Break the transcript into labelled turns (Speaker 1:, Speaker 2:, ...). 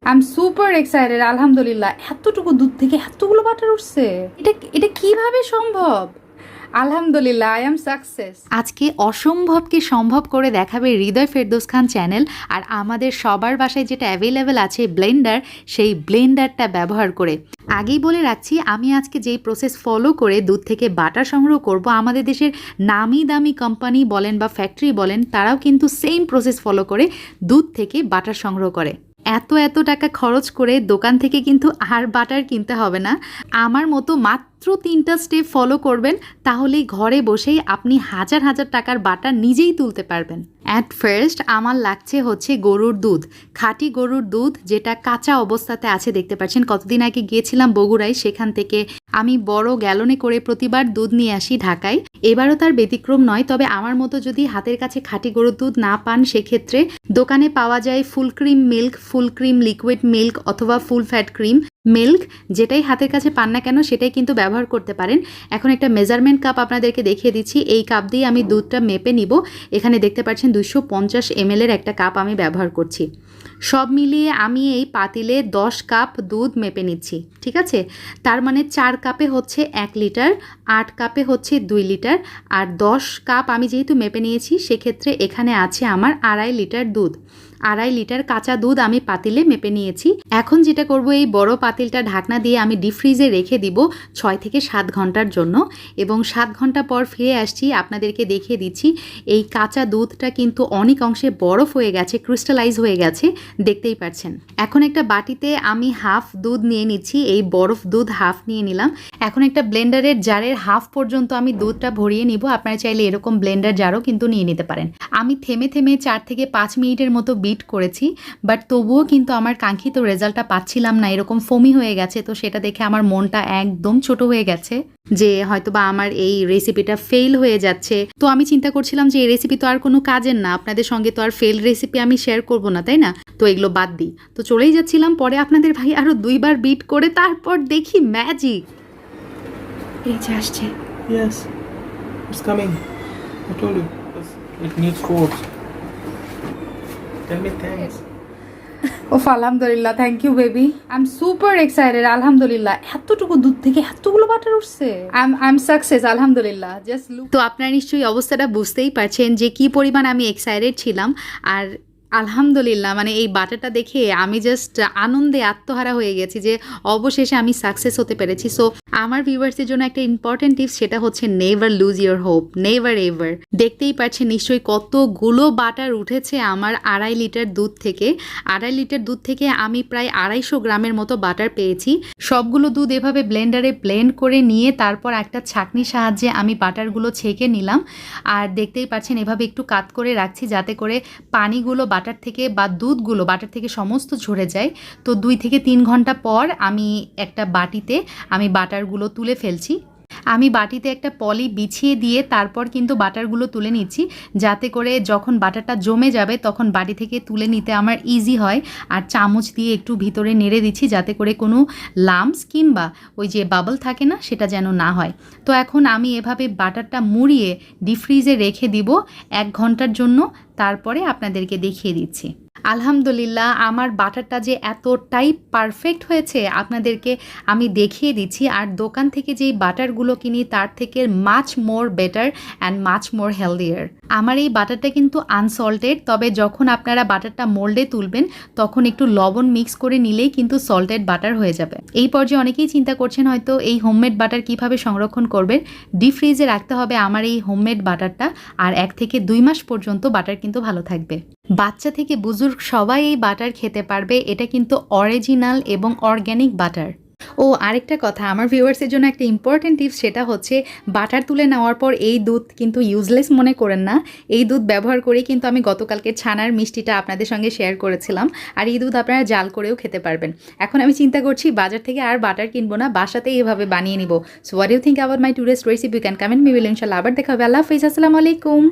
Speaker 1: I am super excited. আলহামদুলিল্লাহ, এতটুকু দুধ থেকে এতগুলো বাটার উঠছে, এটা কিভাবে সম্ভব? আলহামদুলিল্লাহ, আই এম সাকসেস।
Speaker 2: আজকে অসম্ভবকে সম্ভব করে দেখাবে হৃদয় ফেরদৌস খান চ্যানেল। আর আমাদের সবার বাসায় যেটা অ্যাভেলেবেল আছে ব্লেন্ডার, সেই ব্লেন্ডারটা ব্যবহার করে। আগেই বলে রাখছি, আমি আজকে যেই প্রসেস ফলো করে দুধ থেকে বাটার সংগ্রহ করব, আমাদের দেশের নামি দামি কোম্পানি বলেন বা ফ্যাক্টরি বলেন, তারাও কিন্তু সেম প্রসেস ফলো করে দুধ থেকে বাটার সংগ্রহ করে। এত টাকা খরচ করে দোকান থেকে কিন্তু আর বাটার কিনতে হবে না। আমার মতো মাত্র 3টা স্টেপ ফলো করবেন, তাহলেই ঘরে বসেই আপনি হাজার হাজার টাকার বাটার নিজেই তুলতে পারবেন। অ্যাট ফার্স্ট আমার লাগছে হচ্ছে গরুর দুধ, খাঁটি গরুর দুধ, যেটা কাঁচা অবস্থাতে আছে। দেখতে পাচ্ছেন, কতদিন আগে গিয়েছিলাম বগুড়ায়, সেখান থেকে আমি বড় গ্যালনে করে প্রতিবার দুধ নিয়ে আসি ঢাকায়। এবারও তার ব্যতিক্রম নয়। তবে আমার মতো যদি হাতের কাছে খাঁটি গরুর দুধ না পান, সেক্ষেত্রে দোকানে পাওয়া যায় full cream milk, full cream liquid milk অথবা ফুল ফ্যাট ক্রিম মিল্ক। যেটাই হাতের কাছে পান না কেন, সেটাই কিন্তু ব্যবহার করতে পারেন। এখন একটা মেজারমেন্ট কাপ আপনাদেরকে দেখিয়ে দিচ্ছি। এই কাপ দিয়ে আমি দুধটা মেপে নিব। এখানে দেখতে পাচ্ছেন 250 ml এর একটা কাপ আমি ব্যবহার করছি। সব মিলিয়ে আমি এই পাতিলে 10 কাপ দুধ মেপে নিচ্ছি, ঠিক আছে? তার মানে 4 কাপে হচ্ছে 1 লিটার, 8 কাপে হচ্ছে 2 লিটার, আর 10 কাপ আমি যেহেতু মেপে নিয়েছি, সেক্ষেত্রে এখানে আছে আমার 2.5 লিটার দুধ। 2.5 লিটার কাঁচা দুধ আমি পাতিলে মেপে নিয়েছি। এখন যেটা করব, এই বড় পাতিলটা ঢাকনা দিয়ে আমি ডিপ ফ্রিজে রেখে দিব 6 থেকে 7 ঘন্টার জন্য, এবং 7 ঘন্টা পর ফিরে আসছি, আপনাদেরকে দেখিয়ে দিচ্ছি এই কাঁচা দুধটা কিন্তু অনেক অংশে বরফ হয়ে গেছে, ক্রিস্টালাইজ হয়ে গেছে, দেখতেই পাচ্ছেন। এখন একটা বাটিতে আমি হাফ দুধ নিয়ে নিচ্ছি, এই বরফ দুধ হাফ নিয়ে নিলাম। এখন একটা ব্লেন্ডারের জারের হাফ পর্যন্ত আমি দুধটা ভরিয়ে নিব। আপনারা চাইলে এরকম ব্লেন্ডার জারও কিন্তু নিয়ে নিতে পারেন। আমি থেমে 4 থেকে 5 মিনিটের মতো বিট করেছি, বাট তবুও কিন্তু আমার কাঙ্ক্ষিত রেজাল্টটা পাচ্ছিলাম না। এরকম ফোমি হয়ে গেছে, তো সেটা দেখে আমার মনটা একদম ছোট হয়ে গেছে যে হয়তোবা আমার এই রেসিপিটা ফেল হয়ে যাচ্ছে। তো আমি চিন্তা করছিলাম যে এই রেসিপি তো আর কোনো কাজের না, আপনাদের সঙ্গে তো আর ফেল রেসিপি আমি শেয়ার করব না, তাই না? তো এগুলো বাদ দিই, তো চলেই যাচ্ছিলাম। পরে আপনাদের ভাই আরো 2 বার বিট করে তারপর দেখি ম্যাজিক। এই যে আসছে।
Speaker 3: Yes, it's coming. I told you. It needs force. Tell me thanks.
Speaker 1: ওফ, আলহামদুলিল্লাহ, thank you baby. I am super excited. আলহামদুলিল্লাহ, এতটুকু দুধ থেকে এতগুলো বাটার উঠছে। I am success. আলহামদুলিল্লাহ। Just look.
Speaker 2: তো আপনারা নিশ্চয়ই অবস্থাটা বুঝতেই পারছেন যে কি পরিমাণ আমি এক্সাইটেড ছিলাম। আর আলহামদুলিল্লাহ, মানে এই বাটারটা দেখে আমি জাস্ট আনন্দে আত্মহারা হয়ে গেছি যে অবশেষে আমি সাকসেস হতে পেরেছি। সো আমার ভিউয়ার্সের জন্য একটা ইম্পর্টেন্ট টিপস, সেটা হচ্ছে never lose your hope, never ever. দেখতেই পাচ্ছেন নিশ্চয়ই কতগুলো বাটার উঠেছে আমার 2.5 লিটার দুধ থেকে। 2.5 লিটার দুধ থেকে আমি প্রায় 250 গ্রামের মতো বাটার পেয়েছি। সবগুলো দুধ এভাবে ব্লেন্ডারে ব্লেন্ড করে নিয়ে তারপর একটা ছাঁকনির সাহায্যে আমি বাটারগুলো ছেঁকে নিলাম। আর দেখতেই পাচ্ছেন এভাবে একটু কাত করে রাখছি, যাতে করে পানিগুলো বাটার থেকে বা দুধগুলো বাটার থেকে সমস্ত ঝরে যায়। তো 2 থেকে 3 ঘন্টা পর আমি একটা বাটিতে আমি বাটারগুলো তুলে ফেলছি। আমি বাটিতে একটা পলি বিছিয়ে দিয়ে তারপর কিন্তু বাটারগুলো তুলে নিচ্ছি, যাতে করে যখন বাটারটা জমে যাবে তখন বাটি থেকে তুলে নিতে আমার ইজি হয়। আর চামচ দিয়ে একটু ভিতরে নেড়ে দিচ্ছি, যাতে করে কোনো লাম্পস কিংবা ওই যে বাবল থাকে না, সেটা যেন না হয়। তো এখন আমি এভাবে বাটারটা মুড়িয়ে ডিপ ফ্রিজে রেখে দিব 1 ঘন্টার জন্য। তারপরে আপনাদেরকে দেখিয়ে দিচ্ছি। আলহামদুলিল্লাহ, আমার বাটারটা যে এতটাই পারফেক্ট হয়েছে আপনাদেরকে আমি দেখিয়ে দিচ্ছি। আর দোকান থেকে যেই বাটারগুলো কিনি তার থেকে much more better and much more healthier. আমার এই বাটারটা কিন্তু আনসল্টেড, তবে যখন আপনারা বাটারটা মোল্ডে তুলবেন তখন একটু লবণ মিক্স করে নিলেই কিন্তু সল্টেড বাটার হয়ে যাবে। এই পর্যায়ে অনেকেই চিন্তা করছেন হয়তো এই হোমমেড বাটার কিভাবে সংরক্ষণ করবেন। ডিপ ফ্রিজে রাখতে হবে আমার এই হোমমেড বাটারটা, আর 1 থেকে 2 মাস পর্যন্ত বাটার কিন্তু ভালো থাকবে। বাচ্চা থেকে বুজুর্গ সবাই এই বাটার খেতে পারবে। এটা কিন্তু অরিজিনাল এবং অর্গ্যানিক বাটার। ও আরেকটা কথা, আমার ভিউয়ার্সের জন্য একটা ইম্পর্টেন্ট টিপস, সেটা হচ্ছে বাটার তুলে নেওয়ার পর এই দুধ কিন্তু ইউজলেস মনে করেন না। এই দুধ ব্যবহার করেই কিন্তু আমি গতকালকে ছানার মিষ্টিটা আপনাদের সঙ্গে শেয়ার করেছিলাম। আর এই দুধ আপনারা জাল করেও খেতে পারবেন। এখন আমি চিন্তা করছি বাজার থেকে আর বাটার কিনবো না, বাসাতেই এভাবে বানিয়ে নিব। So what you think about my today's recipe? You can comment me, will ইনশাআল্লাহ আবার দেখা হবে। আল্লাহ হাফেজ, আসসালামু আলাইকুম।